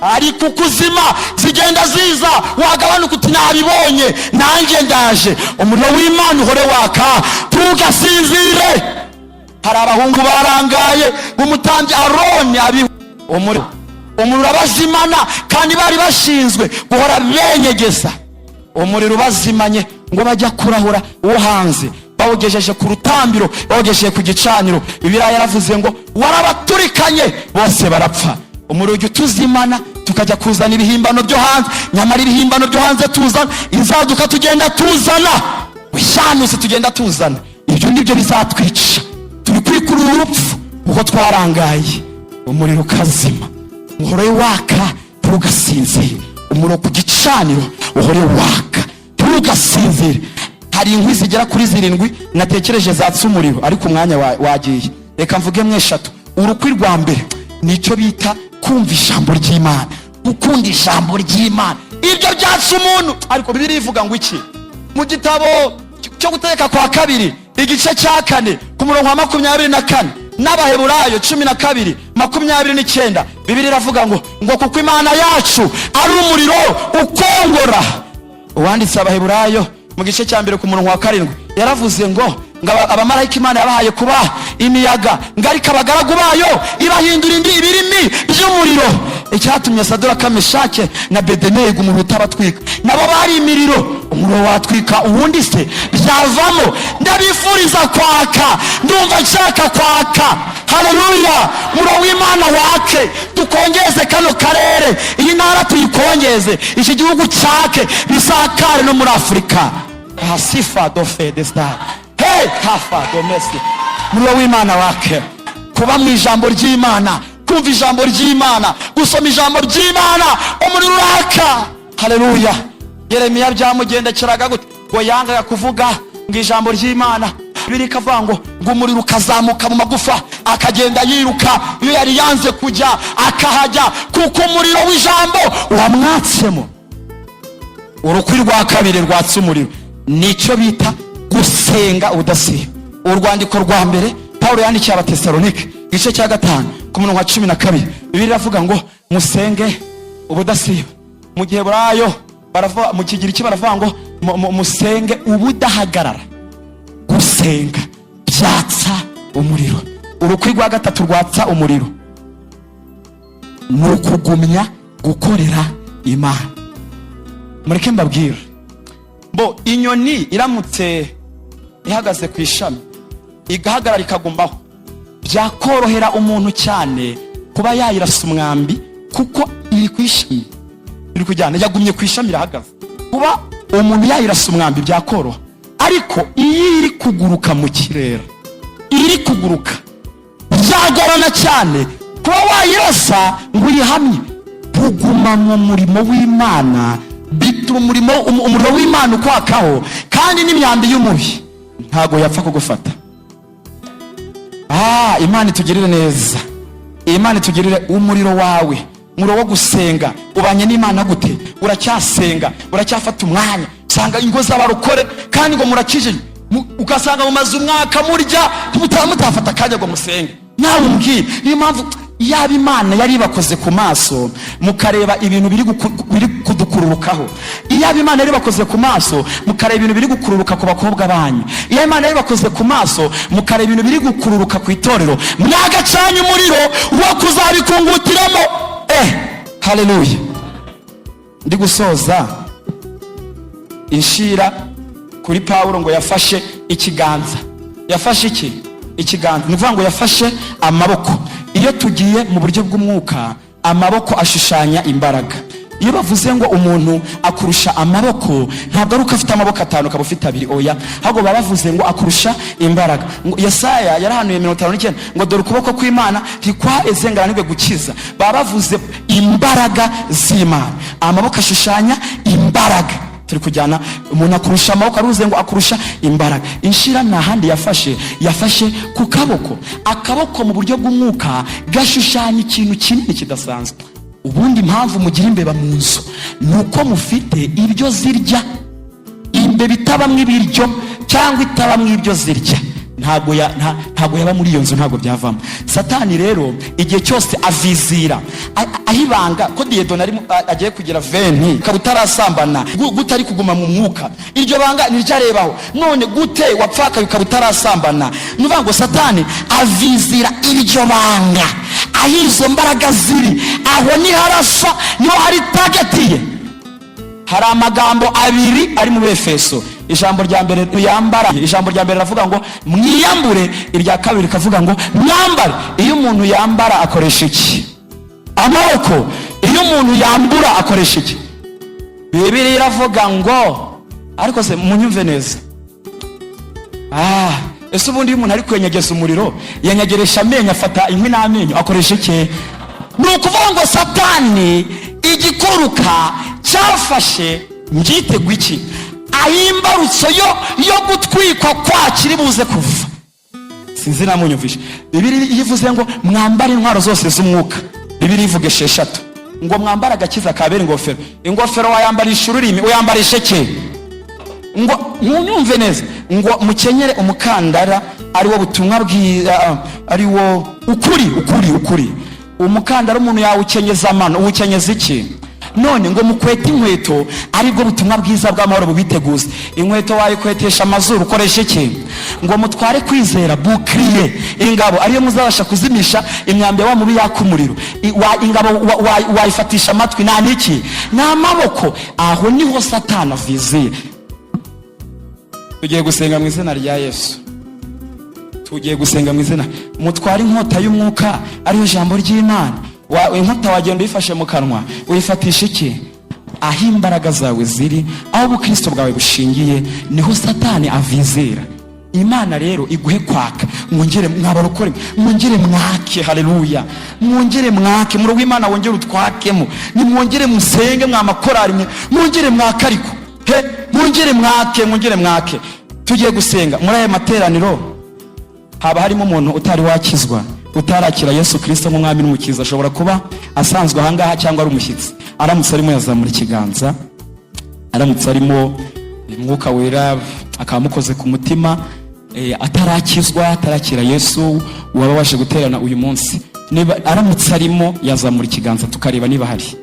ariko ukuzima zigenda ziza. Wagabanuka uti nabibonye nanjye ndaje. Umuriro w'Imana uhore waka, tugasinzire. Hari abahungu barangaye umutambyi Aroni umuriro urabazimana, kandi bari bashinzwe guhora benyegeza. Umuriro ubazimanye ngo bajya kurahura uwo hanze, bawugejeje ku rutambiro, bawugejeje ku gicaniro. Bibiliya yaravuze ngo warabaturikanye bose barapfa. Umuriro ujya utuzimana, tukajya kuzana ibihimbano byo hanze, nyamara ibihimbano byo hanze tuzana, inzaduka tugenda tuzana, ushanuse tugenda tuzana. Ibyo nibyo bizatwica. Turi kwikurura urupfu uko twarangaye. Umuriro ukazima, uhore waka, tugasinzira. Umuriro ku gicaniro uhore waka, tugasinzira. Hari inkwi zigera kuri 7 natekereje zatse umuriro, ariko umwanya wagiye. Reka mvuge mweshatu. Urukwi rwa mbere nicyo bita kumva ijambo ry'Imana, gukunda ijambo ry'Imana. Ibyo byatse umuntu. Ariko Bibiliya ivuga ngo iki? Mu gitabo cyo Gutegeka kwa 2 igice cya 4 ku murongo wa 24 n'Abaheburayo 12:29, Bibiliya iravuga ngo kuko Imana yacu ari umuriro ukongora. Uwanditse Abaheburayo mu gice cya 1 ku murongo wa 7 yaravuze ngo abamarayika Imana yabahaye kuba imiyaga, ariko abagaragu bayo ibahindura ibirimi by'umuriro. Icyatumye Saduraka, Meshake na Abedenego umuriro utabatwika, nabo bari imiriro, umuriro watwika ubundi se byavamo. Ndabifuriza kwaka, ndumva nshaka kwaka. Haleluya! Umuriro w'Imana wake, tukongeze kano karere, iyi ntara tuyikongeze, iki gihugu cyake, bisakare no muri Afurika. Hasifa dofe destar. Hey, hafa domesi. Umuriro w'Imana wake, kuba mu ijambo ry'Imana, kumva ijambo ry'Imana, gusoma ijambo ry'Imana, umuriro waka. Haleluya! Yeremiya byamugendekeraga gute? Ngo yangaga kuvuga ngo ijambo ry'Imana, biri kavuga ngo umuriro ukazamuka mu magufa akagenda yiruka, iyo yari yanze kujya akahajya kuko umuriro w'ijambo wamwatsemo. Urukwi rwa kabiri rwatse umuriro nicyo bita gusenga udasiba. Urwandiko rwa mbere Pawulo yandikiye Abatesalonike igice cya 5 ku murongo wa 12 Bibiliya iravuga ngo musenge ubudasiba. Mu gihe burayo baravuga mu Kigiriki baravuga ngo musenge ubudahagarara. Gusenga byatsa umuriro. Urukwi rwa gatatu rwatsa umuriro ni ukugumya gukorera Imana. Mureke mbabwira, inyoni iramutse ihagaze ku ishami igahagarara ikagumbaho, byakorohera umuntu cyane kuba yayirasa umwambi kuko iri ku ishami, iri kujyana, yagumye ku ishami irahagaze. Kuba umuntu yayirasa umwambi byakoroha, ariko iyo iri kuguruka mu kirere, iri kuguruka byagorana cyane kuba wayirasa ngo uyihamye. Kuguma mu murimo w'Imana bituma umurimo w'Imana ukwakaho, kandi n'imyambi y'umubi ntago yapfa kugufata. Imana itugirire neza, Imana itugirire. Umuriro wawe, umuriro wo gusenga, ubanye n'Imana gute? Uracyasenga, uracyafata umwanya. Usanga ingo z'abarokore kandi ngo murakije, ugasanga mu mazu umwaka murya mutafata akanya ngo musenge. Nawe umbwire, niyo mpamvu yaba Imana yari bakoze ku maso mukareba ibintu biri kudukururukaho. Iyaba Imana yari bakoze ku maso mukareba ibintu biri gukururuka ku bakobwa banyu. Iyaba Imana yari bakoze ku maso mukareba ibintu biri gukururuka ku itorero, mwagacanye umuriro wo kuzabikungutiramo. Haleluya. Ndi gusoza inshira kuri Pawulo ngo yafashe ikiganza. Yafashe iki? Ikiganza. Ni ukuvuga ngo yafashe amaboko. Iyo tugiye mu buryo bw'umwuka, amaboko ashushanya imbaraga. Iyo bavuze ngo umuntu akurusha amaboko, ntabwo ari uko afite amaboko 5 akaba ufite 2, oya, ahubwo baba bavuze ngo akurusha imbaraga. Yesaya yarahanuye 59 ngo dore ukuboko kw'Imana ntikwaezengaranirwe gukiza. Baba bavuze imbaraga z'Imana. Amaboko ashushanya imbaraga. Turi kujyana, umuntu akurusha amaboko aruze ngo akurusha imbaraga. Inshira nta handi yafashe ku kaboko. Akaboko mu buryo bw'umwuka gashushanya ikintu kinini kidasanzwe. Ubundi impamvu mugira imbeba mu nzu nuko mufite ibyo zirya. Imbeba itabamwe ibiryo cyangwa itabamwe ibyo zirya ntago yaba muri iyo nzu, ntago byavamo. Satani rero igihe cyose avizira ahibanga ko Dieudonne agiye kugira 20 kabutarasambana, gute ari kuguma mu mwuka. Iryo banga niryarebaho. None gute wapfaka kabutarasambana? Nuvuga ngo Satani avizira iryo banga, ahizo mbaraga ziri aho ni harasa, niho hari targetiye. Hari amagambo 2 ari mu Efeso. Ijambo rya mbere yambara, ijambo rya mbere ravuga ngo mwiyambure, irya kabiri kavuga ngo mwambare. Iyo umuntu yambara akoresha iki? Amaboko. Iyo umuntu yambura akoresha iki? Bibiliya iravuga ngo, ariko se munyumve neza, ese ubundi iyo umuntu ari kwenyegeza umuriro yanyageresha amenyo, afata inkwi n'amenyo, akoresha iki? Ni ukuvuga ngo Satani igikuruka cyafashe ngitego iki? Ahimbarutso yo gutwikwa kwa kiri buze kuva. Sinzi namunyumvisha. Bibiliya ivuze ngo mwambare intwaro zose z'umwuka. Bibiliya ivuga 6 ngo mwambara agakiza kabera ingofero. Ingofero wayambarisha ururimi, uyambarisha iki? Ngo munyumve neza, ngo mukenyere umukandara ari wo butumwa bwiza, ari wo ukuri. Umukandara umuntu yawukenyeza amano, uwukenyeza iki? None ngo mukwete inkweto aribwo butumwa bwiza bw'amahoro bubiteguza. Inkweto wayikwetesha amazuru, ukoresha iki? Ngo mutware kwizera bukriye ingabo ariyo muzabasha kuzimisha imyambi wa mubi yakumuriro. Ingabo wayifatisha amatwi na niki? Na amaboko. Aho niho Satani aviziye. Tugiye gusenga mu izina rya Yesu. Tugiye gusenga mu izina. Mutware inkota y'umwuka ariyo jambo ry'Imana. Inkota wagenda uyifashe mu kanwa, uyifatisha iki? Aho imbaraga zawe ziri, aho ubukristo bwawe bushingiye, niho Satani avizera. Imana rero iguhe kwaka, mwongere mwabarokore, mwongere mwake. Haleluya. Mwongere mwake, muri w'Imana wongere utwakemo. Ni mwongere musenge mwamakorari, mwongere mwake ariko. Mwongere mwake. tugiye gusenga muri aya materaniro haba harimo umuntu utari wakizwa, utarakira Yesu Kristo nk'umwami n'umukiza. Ashobora kuba asanzwe ahangaha cyangwa ari umushyitsi. Aramutse arimo yazamura ikiganza, aramutse arimo Mwuka Wera akamukoze ku mutima, atarakizwa, atarakira Yesu, waba waje guterana uyu munsi, niba aramutse arimo yazamura ikiganza tukareba niba hari.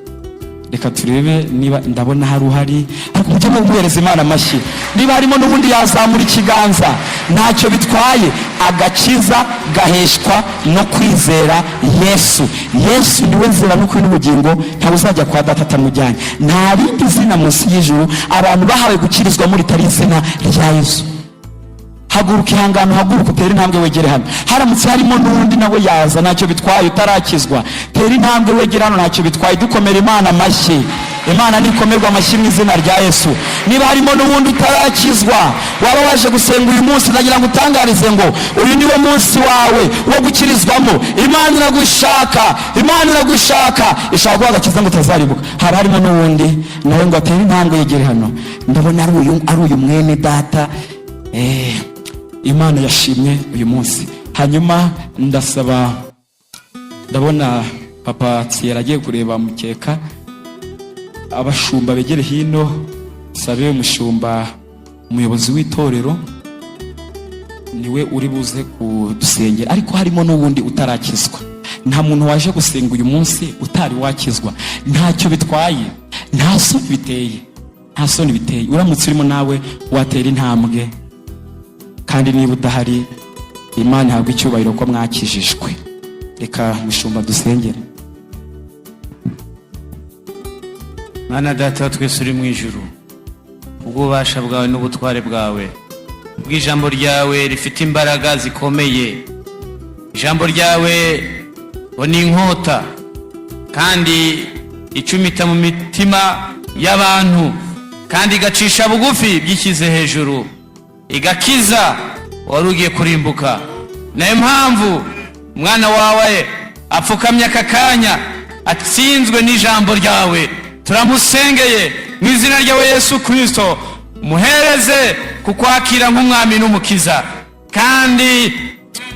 Reka turebe niba ndabona hari uhari, ariko mujye muhereza Imana amashyi. Niba harimo n'ubundi yazamura ikiganza, ntacyo bitwaye. Agakiza gaheshwa no kwizera Yesu. Yesu niwe nzira n'ukuri n'ubugingo, ntawe uzajya kwa Data atamujyanye. Nta rindi zina munsi y'ijuru abantu bahawe gukirizwa muri tari izina rya Yesu. Haguruka ihangano, haguruka utere intambwe wegere hano. Haramutse harimo n'undi nawe yaza, ntacyo bitwaye, utarakizwa. Tera intambwe wegere hano, ntacyo bitwaye. Dukomere Imana amashyi. Imana nikomerwa amashyi mu izina rya Yesu. Niba harimo n'ubundi utarakizwa, waba waje gusenga uyu munsi, ndagira ngo utangarize ngo uyu niwo munsi wawe wo gukirizwamo. Imana iragushaka, Imana iragushaka, ishaka guha agakiza ngo utazaribuka. Haba harimo n'ubundi nawe ngo atere intambwe yegere hano. Ndabona ari uyu mwene data. Imana yashimye uyu munsi. Hanyuma ndabona Papa Thierry agiye kureba mukeka. Abashumba begere hino, sabe umushumba umuyobozi w'itorero niwe uri buze kudusengera. Ariko harimo n'ubundi utarakizwa. Nta muntu waje gusenga uyu munsi utari wakizwa. Ntacyo bitwaye, nta soni biteye, nta soni biteye. Uramutse urimo nawe watera intambwe, kandi niba udahari Imana ihabwa icyubahiro ko mwakijijwe. Reka mushumba dusengere. Mana Data twese uri mu ijuru, ububasha bwawe n'ubutware bwawe, bw'ijambo ryawe rifite imbaraga zikomeye. Ijambo ryawe ni inkota kandi icumita mu mitima y'abantu, kandi igacisha bugufi byishyize hejuru, igakiza wari ugiye kurimbuka. Nayo mpamvu umwana wawe apfukamye aka kanya atsinzwe n'ijambo ryawe. Turamusengeye mu izina ryawe Yesu Kristo, muhereze kukwakira nk'umwami n'umukiza, kandi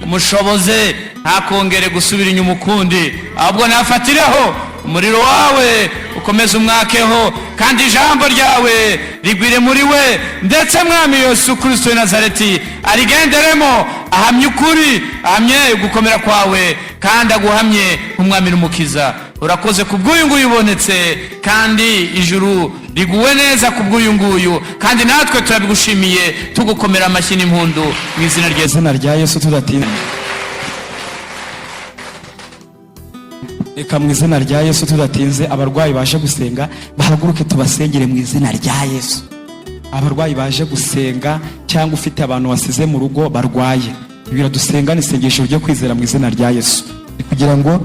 umushoboze ntakongere gusubira inyuma ukundi, ahubwo nafatireho umuriro wawe ukomeze umwakeho, kandi ijambo ryawe rigwire muri we, ndetse mwami Yesu Kristo Nazareti arigenderemo, ahamye ukuri, ahamye gukomera kwawe, kandi aguhamye nk'umwami n'umukiza. Urakoze kubw'uyu nguyu ubonetse, kandi ijuru riguwe neza kubw'uyu nguyu, kandi natwe turabigushimiye tugukomera amashyi n'impundu mu izina rya Yesu. Tudatinda, reka mu izina rya Yesu tudatinze abarwayi baje gusenga bahaguruke tubasengere mu izina rya Yesu. Abarwayi baje gusenga cyangwa ufite abantu wasize mu rugo barwaye, ibira dusenga ni isengesho ryo kwizera mu izina rya Yesu, kugira ngo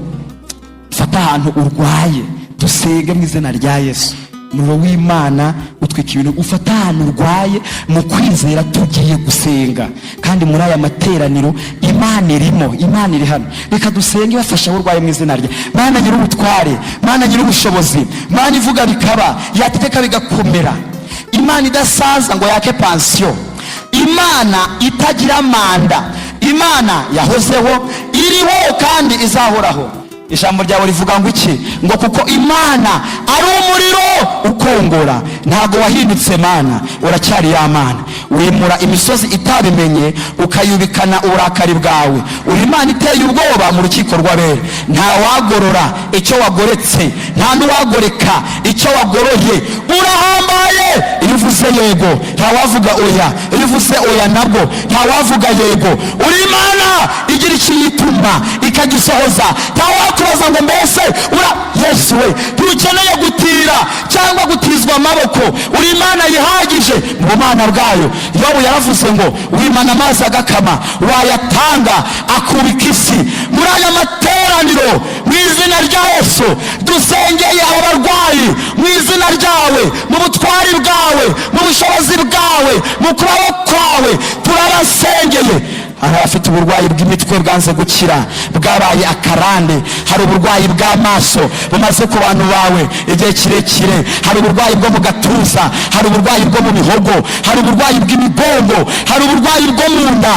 fata ahantu urwaye dusenge mu izina rya Yesu. Umuriro w'Imana utwika ibintu, ufata ahantu urwaye mu kwizera tugiye gusenga. Kandi muri aya materaniro Imana irimo, Imana iri hano. Reka dusenge bafasha urwaye mu izina rya Mana nyiri ubutware, Mana nyiri ubushobozi, Mana ivuga bikaba, yategeka bigakomera, Imana idasaza ngo yake pansiyo, Imana itagira manda, Imana yahozeho, iriho kandi izahoraho. Ijambo ryawe rivuga ngo iki? Ngo kuko Imana ari umuriro ukongora. Ntago wahindutse Mana, uracyari ya Mana. Wimura imisozi itabimenye ukayubikana uburakari bwawe. Uri Imana iteye ubwoba mu rukiko rw'abera. Nta wagorora icyo wagoretse, nta n'uwagoreka icyo wagoroye. Urahambaye iyo uvuze yego, nta wavuga oya. Iyo uvuze oya nabwo nta wavuga yego. Uri Imana igira ikiyituma ikagisohoza. Nta kubaza ngo mbese Yesu we ntukeneye gutira cyangwa gutizwa amaboko. Uri Imana yihagije mu bumana bwayo. Yobu yaravuze ngo wimana amazi agakama, wayatanga akubika isi. Muri aya materaniro mu izina rya Yesu dusengeye abarwayi mu izina ryawe, mu butwari bwawe, mu bushobozi bwawe, mu kubaho kwawe turabasengeye. hari abafite uburwayi bw'imitwe bwanze gukira bwabaye akarande, hari uburwayi bw'amaso bumaze ku bantu bawe igihe kirekire, hari uburwayi bwo mu gatuza, hari uburwayi bwo mu mihogo, hari uburwayi bw'imigongo, hari uburwayi bwo mu nda,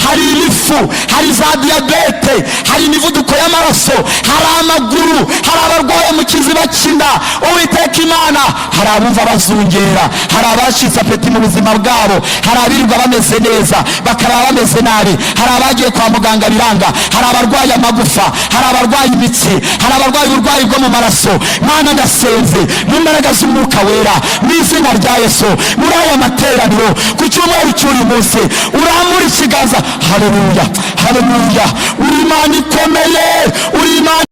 hari ibifu, hari za diyabete, hari imivuduko y'amaraso, hari amaguru, hari abarwaye mu kiziba cy'inda. Uwiteka Imana, hari abumva bazungera, hari abashize apeti mu buzima bwabo, hari abirirwa bameze neza bakaraba bameze nabi, hari abagiye kwa muganga biranga, hari abarwaye amagufa, hari abarwaye imitsi, hari abarwaye uburwayi bwo mu maraso. Mana ndasenze mu mbaraga z'umwuka wera mu izina rya Yesu, muri aya materaniro ku cyumweru cy'uyu munsi urambura ikiganza. Haleluya, haleluya, uri Imana ikomeye, uri Imana